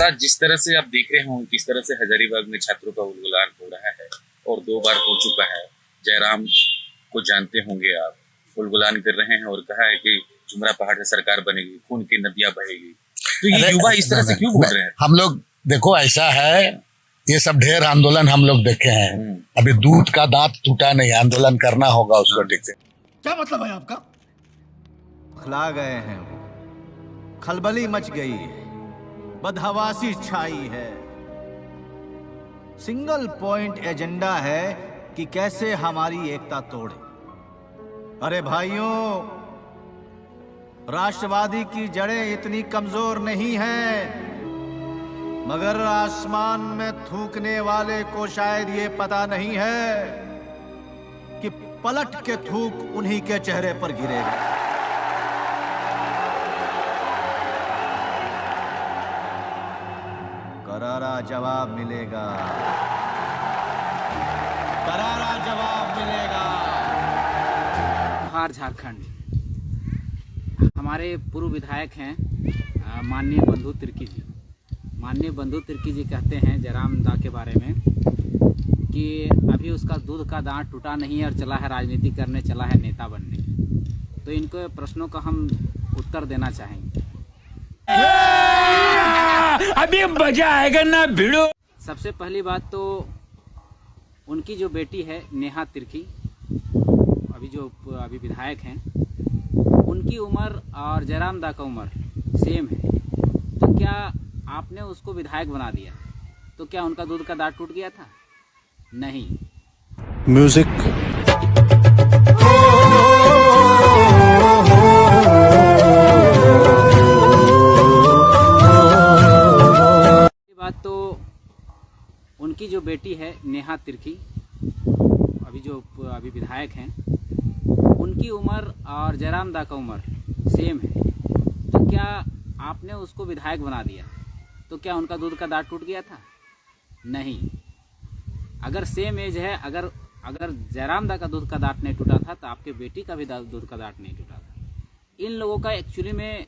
महाराज, जिस तरह से आप देख रहे हो किस तरह से हजारीबाग में छात्रों का उद्गुलान हो रहा है और 2 बार हो चुका है। जयराम को जानते होंगे आप, उद्गुलान कर रहे हैं और कहा है कि जुमरा पहाड़ से सरकार बनेगी, खून की नदियां बहेगी। तो ये युवा इस तरह से क्यों बोल रहे हैं? हम लोग देखो, ऐसा है, ये सब ढेर आंदोलन हम लोग देखे हैं। अभी दूध का दांत टूटा नहीं, आंदोलन करना होगा उसको ठीक से। क्या मतलब है आपका? खिला गए हैं, खलबली मच गई है, बदहवासी छाई है। सिंगल पॉइंट एजेंडा है कि कैसे हमारी एकता तोड़े। अरे भाइयों, राष्ट्रवादी की जड़ें इतनी कमजोर नहीं हैं, मगर आसमान में थूकने वाले को शायद ये पता नहीं है कि पलट के थूक उन्हीं के चेहरे पर गिरेगा। करारा जवाब मिलेगा, करारा जवाब मिलेगा। बिहार झारखंड हमारे पूर्व विधायक हैं माननीय बंधु तिर्की जी। माननीय बंधु तिर्की जी कहते हैं जयराम दा के बारे में कि अभी उसका दूध का दांत टूटा नहीं है और चला है राजनीति करने, चला है नेता बनने। तो इनको प्रश्नों का हम उत्तर देना चाहेंगे। अभी मजा आएगा ना भिड़ो। सबसे पहली बात तो उनकी जो बेटी है नेहा तिर्की, अभी विधायक हैं, उनकी उम्र और जयराम दा का उम्र सेम है। तो क्या आपने उसको विधायक बना दिया तो क्या उनका दूध का दांत टूट गया था? नहीं। म्यूजिक बात तो उनकी जो बेटी है नेहा तिर्की, अभी विधायक हैं, उनकी उम्र और जयराम दा का उम्र सेम है। तो क्या आपने उसको विधायक बना दिया तो क्या उनका दूध का दांत टूट गया था? नहीं। अगर सेम एज है, अगर जयराम दा का दूध का दांत नहीं टूटा था तो आपके बेटी का भी दूध का दांत नहीं टूटा था। इन लोगों का एक्चुअली में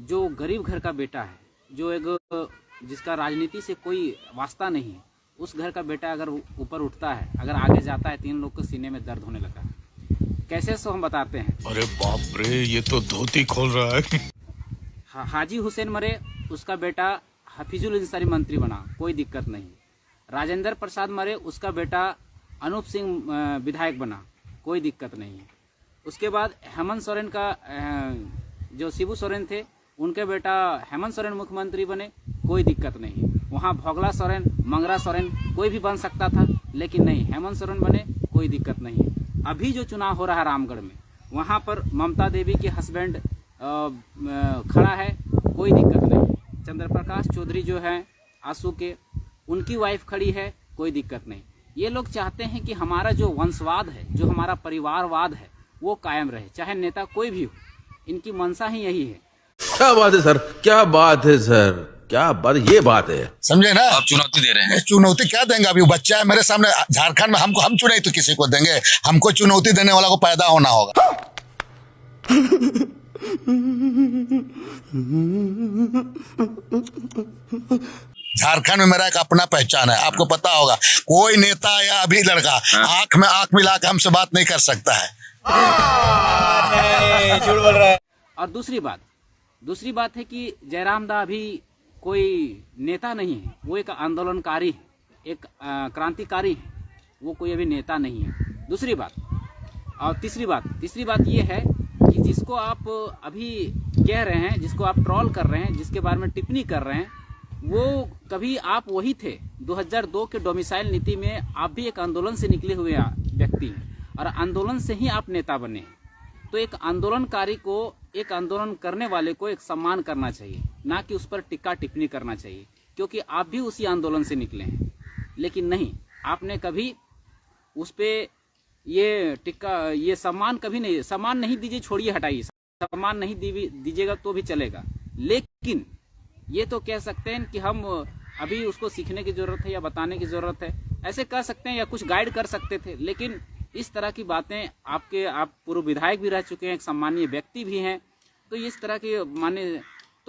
जो गरीब घर का बेटा है, जो एक जिसका राजनीति से कोई वास्ता नहीं है, उस घर का बेटा अगर ऊपर उठता है, अगर आगे जाता है, 3 लोग को सीने में दर्द होने लगा। कैसे सो हम बताते हैं। अरे बाप रे, ये तो धोती खोल रहा है। हाजी हुसैन मरे, उसका बेटा हफीजुल अंसारी मंत्री बना, कोई दिक्कत नहीं। राजेंद्र प्रसाद मरे, उसका बेटा अनूप सिंह विधायक बना, कोई दिक्कत नहीं। उसके बाद हेमंत सोरेन का जो शिबू सोरेन थे, उनके बेटा हेमंत सोरेन मुख्यमंत्री बने, कोई दिक्कत नहीं। वहाँ भोगला सोरेन, मंगरा सोरेन कोई भी बन सकता था, लेकिन नहीं, हेमंत सोरेन बने, कोई दिक्कत नहीं। अभी जो चुनाव हो रहा है रामगढ़ में, वहाँ पर ममता देवी के हस्बैंड खड़ा है, कोई दिक्कत नहीं। चंद्र प्रकाश चौधरी जो है आंसू के, उनकी वाइफ खड़ी है, कोई दिक्कत नहीं। ये लोग चाहते हैं कि हमारा जो वंशवाद है, जो हमारा परिवारवाद है, वो कायम रहे, चाहे नेता कोई भी हो। इनकी मंशा ही यही है। क्या बात है सर, क्या बात है सर, क्या बात, ये बात है। समझे ना? आप चुनौती दे रहे हैं। चुनौती क्या देंगे? अभी बच्चा है मेरे सामने झारखंड में, हम चुनाई तो किसी को देंगे? हमको चुनौती देने वाला को पैदा होना होगा। झारखंड में मेरा एक अपना पहचान है, आपको पता होगा। कोई नेता या अभी लड़का आंख में आंख मिला के हमसे बात नहीं कर सकता है। झूठ बोल रहा है। और दूसरी बात है कि जयराम दा अभी कोई नेता नहीं है, वो एक आंदोलनकारी है, एक क्रांतिकारी है, वो कोई अभी नेता नहीं है। दूसरी बात और तीसरी बात ये है कि जिसको आप अभी कह रहे हैं, जिसको आप ट्रोल कर रहे हैं, जिसके बारे में टिप्पणी कर रहे हैं, वो कभी आप वही थे। 2002 के डोमिसाइल नीति में आप भी एक आंदोलन से निकले हुए व्यक्ति हैं और आंदोलन से ही आप नेता बने हैं। तो एक आंदोलनकारी को, एक आंदोलन करने वाले को एक सम्मान करना चाहिए, ना कि उस पर टिक्का टिप्पणी करना चाहिए, क्योंकि आप भी उसी आंदोलन से निकले हैं। लेकिन नहीं, आपने कभी उस पर ये सम्मान कभी नहीं, सम्मान नहीं दीजिए, छोड़िए, हटाइए, सम्मान नहीं दीजिएगा तो भी चलेगा। लेकिन ये तो कह सकते हैं कि हम अभी उसको सीखने की जरूरत है या बताने की जरूरत है, ऐसे कह सकते हैं, या कुछ गाइड कर सकते थे। लेकिन इस तरह की बातें, आप पूर्व विधायक भी रह चुके हैं, एक सम्मानीय व्यक्ति भी हैं, तो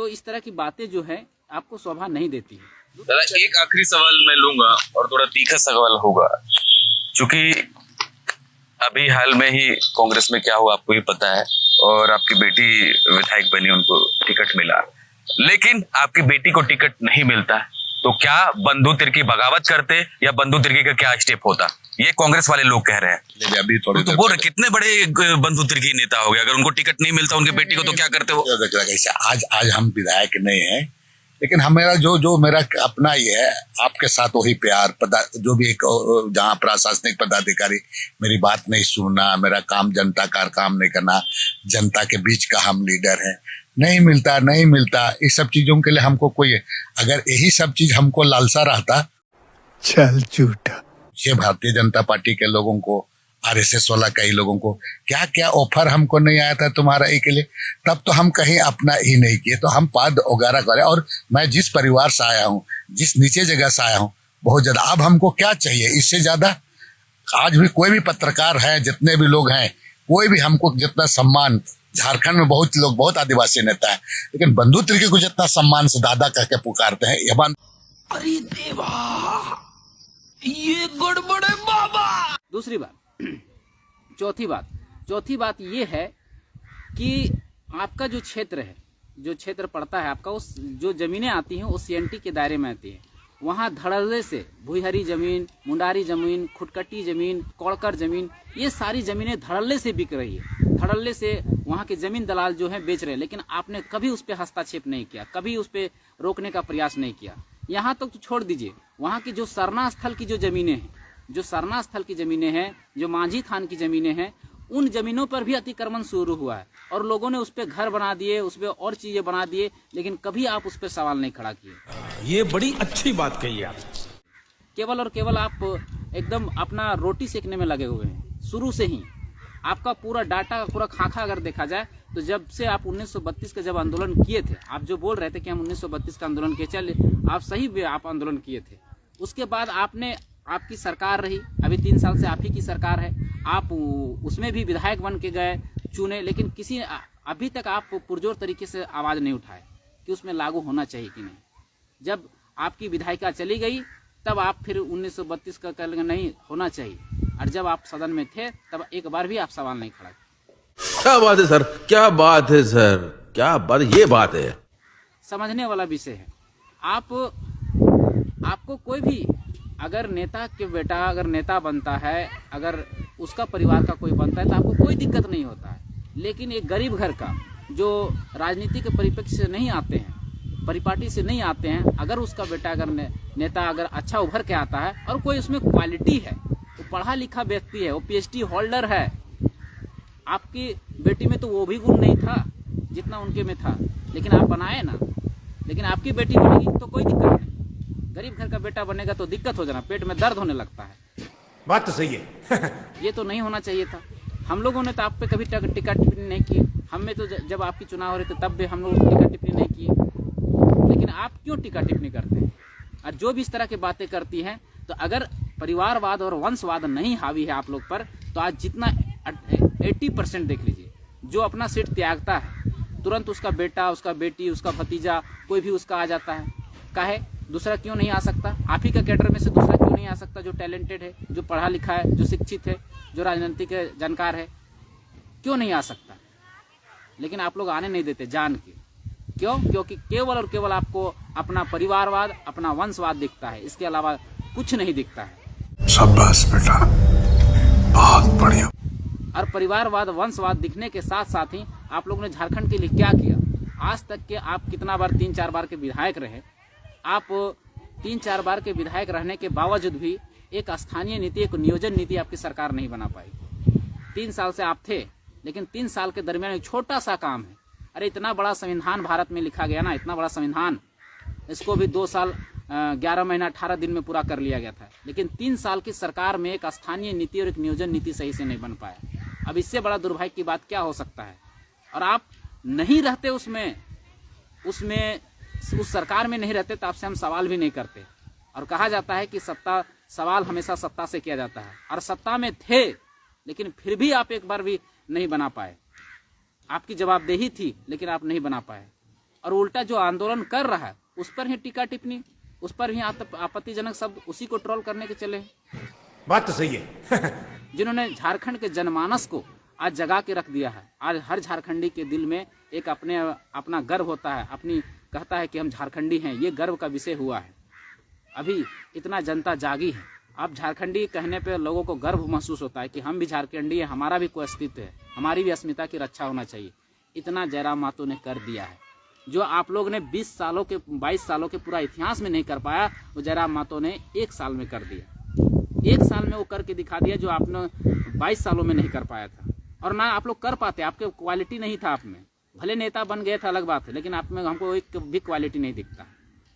इस तरह की बातें जो है आपको शोभा नहीं देती है। दादा एक आखिरी सवाल मैं लूंगा और थोड़ा तीखा सवाल होगा, क्योंकि अभी हाल में ही कांग्रेस में क्या हुआ आपको ही पता है, और आपकी बेटी विधायक बनी, उनको टिकट मिला, लेकिन आपकी बेटी को टिकट नहीं मिलता, तो क्या बंधु तिर्की बगावत करते या बंधु तिर्की का क्या स्टेप होता, ये कांग्रेस वाले लोग कह रहे हैं। अभी थोड़ी तो बोल रहे कितने बड़े बंधु तिर्की नेता हो गए, अगर उनको टिकट नहीं मिलता उनके बेटी को तो क्या करते हो? आज हम विधायक नहीं है, लेकिन हमेरा जो मेरा अपना ये है, आपके साथ वही प्यार, जो भी एक जहाँ प्रशासनिक पदाधिकारी मेरी बात नहीं सुनना, मेरा काम जनता का काम नहीं करना, जनता के बीच का हम लीडर है, नहीं मिलता इस सब चीजों के लिए हमको कोई, अगर यही सब चीज हमको लालसा रहता, चल झूठा, ये भारतीय जनता पार्टी के लोगों को, RSS वाला कई लोगों को क्या क्या ऑफर हमको नहीं आया था तुम्हारा के लिए, तब तो हम कहीं अपना ही नहीं किए, तो हम पद वगैरह करें। और मैं जिस परिवार से आया हूँ, जिस नीचे जगह से आया हूँ, बहुत ज्यादा, अब हमको क्या चाहिए इससे ज्यादा? आज भी कोई भी पत्रकार है, जितने भी लोग हैं, कोई भी हमको जितना सम्मान, झारखंड में बहुत लोग, बहुत आदिवासी नेता है, लेकिन बंधु तिर्की को जितना सम्मान से दादा कह के पुकारते हैं, ये बात। अरे देवा, ये गड़बड़ है बाबा। दूसरी बात, चौथी बात ये है कि आपका जो क्षेत्र है, जो क्षेत्र पड़ता है आपका, उस जो जमीनें आती हैं वो CNT के दायरे में आती है। वहाँ धड़ल्ले से भुईहरी जमीन, मुंडारी जमीन, खुटकटी जमीन, कौड़कर जमीन, ये सारी जमीनें धड़ल्ले से बिक रही है। धड़ल्ले से वहाँ के जमीन दलाल जो हैं बेच रहे हैं, लेकिन आपने कभी उस पर हस्तक्षेप नहीं किया, कभी उस पर रोकने का प्रयास नहीं किया। यहाँ तक तो छोड़ दीजिए, वहाँ की जो सरना स्थल की जो जमीनें हैं, जो मांझी थान की जमीनें हैं, उन जमीनों पर भी अतिक्रमण शुरू हुआ है और लोगों ने उस पर घर बना दिए, उस पर और चीजें बना दिए, लेकिन कभी आप उस पर सवाल नहीं खड़ा किए। ये बड़ी अच्छी बात कही आप। केवल और केवल आप एकदम अपना रोटी सेकने में लगे हुए हैं शुरू से ही। आपका पूरा डाटा, पूरा खाका अगर देखा जाए तो जब से आप 1932 का जब आंदोलन किए थे, आप जो बोल रहे थे कि हम 1932 का आंदोलन किए, चल आप सही भी आप आंदोलन किए थे, उसके बाद आपकी सरकार रही, अभी 3 साल से आप ही की सरकार है, आप उसमें भी विधायक बन के गए, चुने, लेकिन किसी अभी तक आप पुरजोर तरीके से आवाज़ नहीं उठाए कि उसमें लागू होना चाहिए कि नहीं। जब आपकी विधायिका चली गई तब आप फिर 1932 का कह नहीं होना चाहिए, और जब आप सदन में थे तब एक बार भी आप सवाल नहीं खड़ा किए। क्या बात है सर, क्या बात है सर, क्या बात, ये बात है समझने वाला विषय है। आपको कोई भी अगर नेता के बेटा अगर नेता बनता है, अगर उसका परिवार का कोई बनता है, तो आपको कोई दिक्कत नहीं होता है। लेकिन एक गरीब घर का जो राजनीति के परिप्रेक्ष्य से नहीं आते हैं, परिपाटी से नहीं आते हैं, अगर उसका बेटा अगर नेता अगर अच्छा उभर के आता है और कोई उसमें क्वालिटी है, वो पढ़ा लिखा व्यक्ति है, वो PhD होल्डर है, आपकी बेटी में तो वो भी गुण नहीं था जितना उनके में था, लेकिन आप बनाए ना, लेकिन आपकी बेटी बनेगी तो कोई दिक्कत नहीं। गरीब घर का बेटा बनेगा तो दिक्कत हो जाना, पेट में दर्द होने लगता है। बात तो सही है। ये तो नहीं होना चाहिए था। हम लोगों ने तो आप पे कभी टिक्का टिप्पणी नहीं की, हमें तो जब आपकी चुनाव हो रहे थे तब भी हम लोग टिक्का टिप्पणी नहीं किए, लेकिन आप क्यों टिक्का टिप्पणी करते हैं? और जो भी इस तरह की बातें करती हैं, तो अगर परिवारवाद और वंशवाद नहीं हावी है आप लोग पर, तो आज जितना 80% देख लीजिए, जो अपना सीट त्यागता है तुरंत उसका बेटा, उसका बेटी, उसका भतीजा, कोई भी उसका आ जाता है। काहे? दूसरा क्यों नहीं आ सकता? आप ही का कैडर में से दूसरा क्यों नहीं आ सकता जो टैलेंटेड है, जो पढ़ा लिखा है, जो शिक्षित है, जो राजनीतिक जानकार है? क्यों नहीं आ सकता? लेकिन आप लोग आने नहीं देते जान के। क्यों? क्योंकि केवल और केवल आपको अपना परिवारवाद, अपना वंशवाद दिखता है, इसके अलावा कुछ नहीं दिखता है। शाबाश बेटा, बहुत बढ़िया। और परिवारवाद, वंशवाद दिखने के साथ साथ ही आप लोगों ने झारखंड के लिए क्या किया? आज तक के आप कितना बार 3-4 बार के विधायक रहे, आप 3-4 बार के विधायक रहने के बावजूद भी एक स्थानीय नीति, एक नियोजन नीति आपकी सरकार नहीं बना पाई। 3 साल से आप थे, लेकिन 3 साल के दरमियान एक छोटा सा काम है। अरे इतना बड़ा संविधान भारत में लिखा गया ना, इतना बड़ा संविधान, इसको भी 2 साल 11 महीना 18 दिन में पूरा कर लिया गया था, लेकिन 3 साल की सरकार में एक स्थानीय नीति और एक नियोजन नीति सही से नहीं बन पाया। अब इससे बड़ा दुर्भाग्य की बात क्या हो सकता है? और आप नहीं रहते उसमें उस सरकार में नहीं रहते तो आपसे हम सवाल भी नहीं करते। और कहा जाता है कि सवाल हमेशा सत्ता से किया जाता है, और सत्ता में थे लेकिन फिर भी आप एक बार भी नहीं बना पाए। आपकी जवाबदेही थी लेकिन आप नहीं बना पाए, और उल्टा जो आंदोलन कर रहा है उस पर ही टीका टिप्पणी, उस पर ही आपत्तिजनक शब्द, उसी को ट्रोल करने के चले हैं। बात तो सही है। जिन्होंने झारखंड के जनमानस को आज जगा के रख दिया है। आज हर झारखंडी के दिल में एक अपना गर्व होता है, अपनी कहता है कि हम झारखंडी हैं, ये गर्व का विषय हुआ है। अभी इतना जनता जागी है, अब झारखंडी कहने पे लोगों को गर्व महसूस होता है कि हम भी झारखंडी हैं, हमारा भी कोई अस्तित्व है, हमारी भी अस्मिता की रक्षा होना चाहिए। इतना जयराम महतो ने कर दिया है, जो आप लोग ने 22 सालों के पूरा इतिहास में नहीं कर पाया, वो जयराम महतो ने 1 साल में कर दिया। 1 साल में वो करके दिखा दिया जो आपने 22 सालों में नहीं कर पाया था। और ना आप लोग कर पाते, आपके क्वालिटी नहीं था आप में। भले नेता बन गए थे अलग बात है, लेकिन आप में हमको एक भी क्वालिटी नहीं दिखता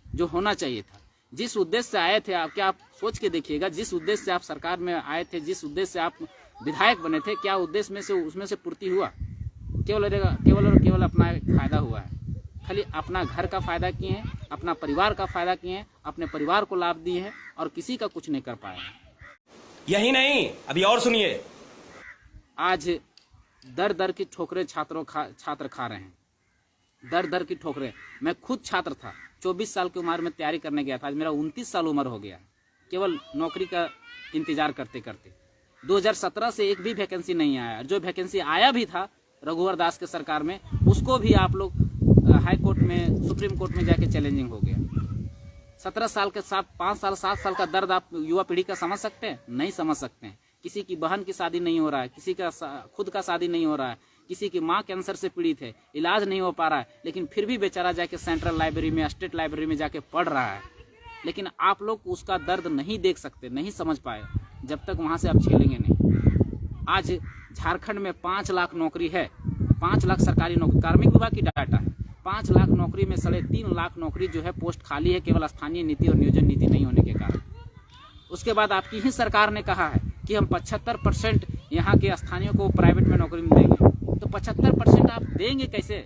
जो होना चाहिए था। जिस उद्देश्य से आए थे आप, क्या आप सोच के देखिएगा, जिस उद्देश्य से आप सरकार में आए थे, जिस उद्देश्य से आप विधायक बने थे, क्या उद्देश्य में से उसमें से पूर्ति हुआ? केवल अपना फायदा हुआ है। खाली अपना घर का फायदा किए हैं, अपना परिवार का फायदा किए हैं, अपने परिवार को लाभ दिए हैं और किसी का कुछ नहीं कर पाए हैं। यही नहीं, अभी और सुनिए। आज दर दर की ठोकरें छात्र खा रहे हैं, दर दर की ठोकरें। मैं खुद छात्र था, 24 साल की उम्र में तैयारी करने गया था, आज मेरा 29 साल उम्र हो गया, केवल नौकरी का इंतजार करते करते। 2017 से एक भी वैकेंसी नहीं आया, जो वैकेंसी आया भी था रघुवर दास के सरकार में, उसको भी आप लोग हाई कोर्ट में, सुप्रीम कोर्ट में जाके चैलेंजिंग हो गया। 17 साल के साथ 5 साल 7 साल का दर्द आप युवा पीढ़ी का समझ सकते हैं? नहीं समझ सकते हैं। किसी की बहन की शादी नहीं हो रहा है, किसी का खुद का शादी नहीं हो रहा है, किसी की माँ कैंसर से पीड़ित है, इलाज नहीं हो पा रहा है, लेकिन फिर भी बेचारा जाके सेंट्रल लाइब्रेरी में, स्टेट लाइब्रेरी में जाके पढ़ रहा है। लेकिन आप लोग उसका दर्द नहीं देख सकते, नहीं समझ पाए, जब तक वहाँ से आप झेलेंगे नहीं। आज झारखंड में 5 लाख नौकरी है, 5 लाख सरकारी नौकरी, कार्मिक विभाग की डाटा है। 5 लाख नौकरी में 3.5 लाख नौकरी जो है पोस्ट खाली है, केवल स्थानीय नीति और नियोजन नीति नहीं होने के कारण। उसके बाद आपकी ही सरकार ने कहा है कि हम 75% यहाँ के स्थानीयों को प्राइवेट में नौकरी में देंगे। तो 75% आप देंगे कैसे?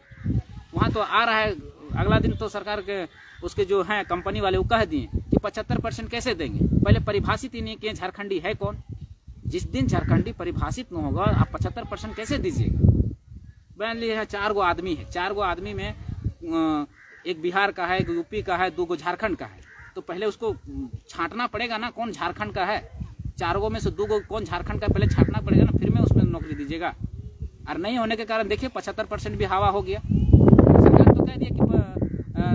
वहाँ तो आ रहा है, अगला दिन तो सरकार के उसके जो हैं कंपनी वाले वो कह दिए कि 75% कैसे देंगे। पहले परिभाषित ही नहीं किए झारखंडी है कौन। जिस दिन झारखंडी परिभाषित न होगा, आप 75% कैसे दीजिएगा? मान लीजिए 4 गो आदमी है, 4 गो आदमी में एक बिहार का है, एक यूपी का है, 2 गो झारखंड का है, तो पहले उसको छांटना पड़ेगा ना कौन झारखंड का है। 4 गो में से 2 गो कौन झारखंड का, पहले छांटना पड़ेगा ना, फिर में उसमें नौकरी दीजिएगा। और नहीं होने के कारण देखिए 75% भी हवा हो गया। सरकार तो कह दिया कि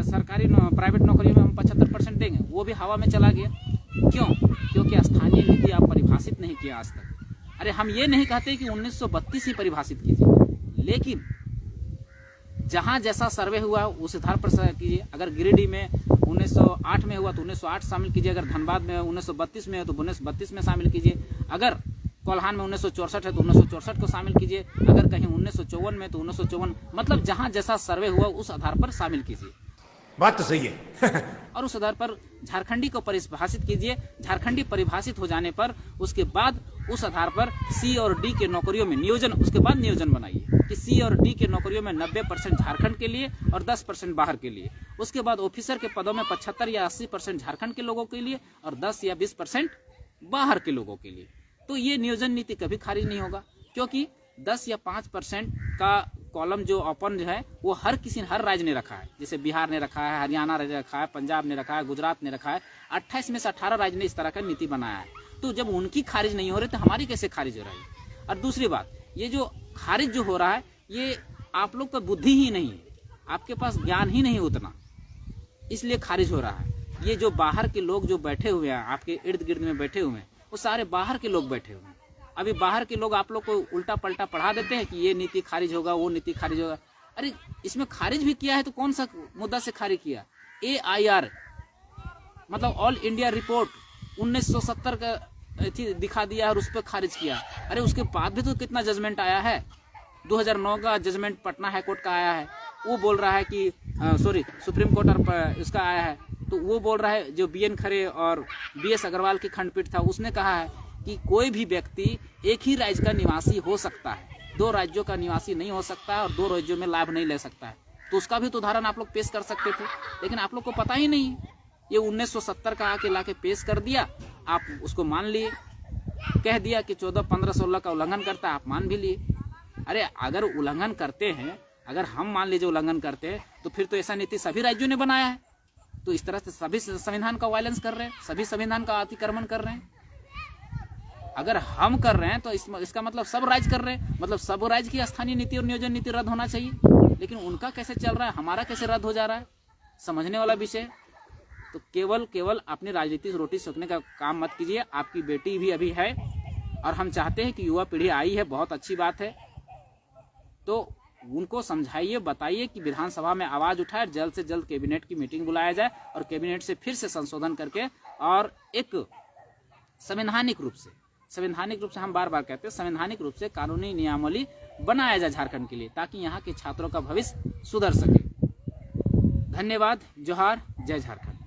सरकारी प्राइवेट नौकरी में हम 75% देंगे, वो भी हवा में चला गया। क्यों? क्योंकि स्थानीय नीति आप परिभाषित नहीं किया आज तक। अरे हम ये नहीं कहते कि 1932 ही परिभाषित कीजिए, लेकिन जहां जैसा सर्वे हुआ है उस आधार पर कीजिए। अगर गिरिडीह में 1908 में हुआ तो 1908 शामिल कीजिए, अगर धनबाद में 1932 में है तो 1932 में शामिल कीजिए, अगर कोल्हान में 1964 है तो 1964 को शामिल कीजिए, अगर कहीं 1954 में तो 1954, मतलब जहां जैसा सर्वे हुआ उस आधार पर शामिल कीजिए। बात तो सही है। और उस आधार पर झारखंडी को परिभाषित कीजिए। झारखंडी परिभाषित हो जाने पर उसके बाद उस आधार पर सी और डी के नौकरियों में नियोजन, उसके बाद नियोजन बनाइए कि सी और डी के नौकरियों में 90% झारखंड के लिए और 10% बाहर के लिए। उसके बाद ऑफिसर के पदों में 75 या 80% झारखंड के लोगों के लिए और 10 या 20% बाहर के लोगों के लिए। तो ये नियोजन नीति कभी खारिज नहीं होगा, क्योंकि 10 या 5% का कॉलम जो ओपन जो है वो हर राज्य ने रखा है। जैसे बिहार ने रखा है, हरियाणा ने रखा है, पंजाब ने रखा है, गुजरात ने रखा है। 28 में से 18 राज्य ने इस तरह का नीति बनाया है। तो जब उनकी खारिज नहीं हो रही तो हमारी कैसे खारिज हो रही है? और दूसरी बात, ये जो खारिज जो हो रहा है ये आप लोग का बुद्धि ही नहीं है, आपके पास ज्ञान ही नहीं उतना, इसलिए खारिज हो रहा है। ये जो बाहर के लोग जो बैठे हुए हैं, आपके इर्द गिर्द में बैठे हुए हैं, वो सारे बाहर के लोग बैठे हुए हैं। अभी बाहर के लोग आप लोग को उल्टा पलटा पढ़ा देते हैं कि ये नीति खारिज होगा, वो नीति खारिज होगा। अरे इसमें खारिज भी किया है तो कौन सा मुद्दा से खारिज किया? AIR मतलब ऑल इंडिया रिपोर्ट 1970 का दिखा दिया और उस पर खारिज किया। अरे उसके बाद भी तो कितना जजमेंट आया है। 2009 का जजमेंट पटना हाई कोर्ट का आया है, वो बोल रहा है कि सुप्रीम कोर्ट और इसका आया है, तो वो बोल रहा है, जो BN खरे और BS अग्रवाल की खंडपीठ था उसने कहा है कि कोई भी व्यक्ति एक ही राज्य का निवासी हो सकता है, 2 राज्यों का निवासी नहीं हो सकता है और 2 राज्यों में लाभ नहीं ले सकता है। तो उसका भी तो उदाहरण आप लोग पेश कर सकते थे, लेकिन आप लोग को पता ही नहीं। ये 1970 का आके लाके पेश कर दिया, आप उसको मान लिए, कह दिया कि 14, 15, 16 का उल्लंघन करता है, आप मान भी लिए। अरे अगर उल्लंघन करते हैं, अगर हम मान लीजिए उल्लंघन करते हैं, तो फिर तो ऐसा नीति सभी राज्यों ने बनाया है। तो इस तरह से सभी संविधान का वायलेंस कर रहे हैं, सभी संविधान का अतिक्रमण कर रहे हैं। अगर हम कर रहे हैं तो इसका मतलब सब राज्य कर रहे हैं, मतलब सब राज्य की स्थानीय नीति और नियोजन नीति रद्द होना चाहिए। लेकिन उनका कैसे चल रहा है, हमारा कैसे रद्द हो जा रहा है, समझने वाला विषय। तो केवल अपनी राजनीति से रोटी सेकने का काम मत कीजिए। आपकी बेटी भी अभी है और हम चाहते हैं कि युवा पीढ़ी आई है, बहुत अच्छी बात है। तो उनको समझाइए, बताइए कि विधानसभा में आवाज उठाए, जल्द से जल्द कैबिनेट की मीटिंग बुलाया जाए और कैबिनेट से फिर से संशोधन करके और एक संवैधानिक रूप से हम बार बार कहते हैं, संवैधानिक रूप से कानूनी नियमावली बनाया जाए झारखंड के लिए, ताकि यहाँ के छात्रों का भविष्य सुधर सके। धन्यवाद। जोहार। जय झारखंड।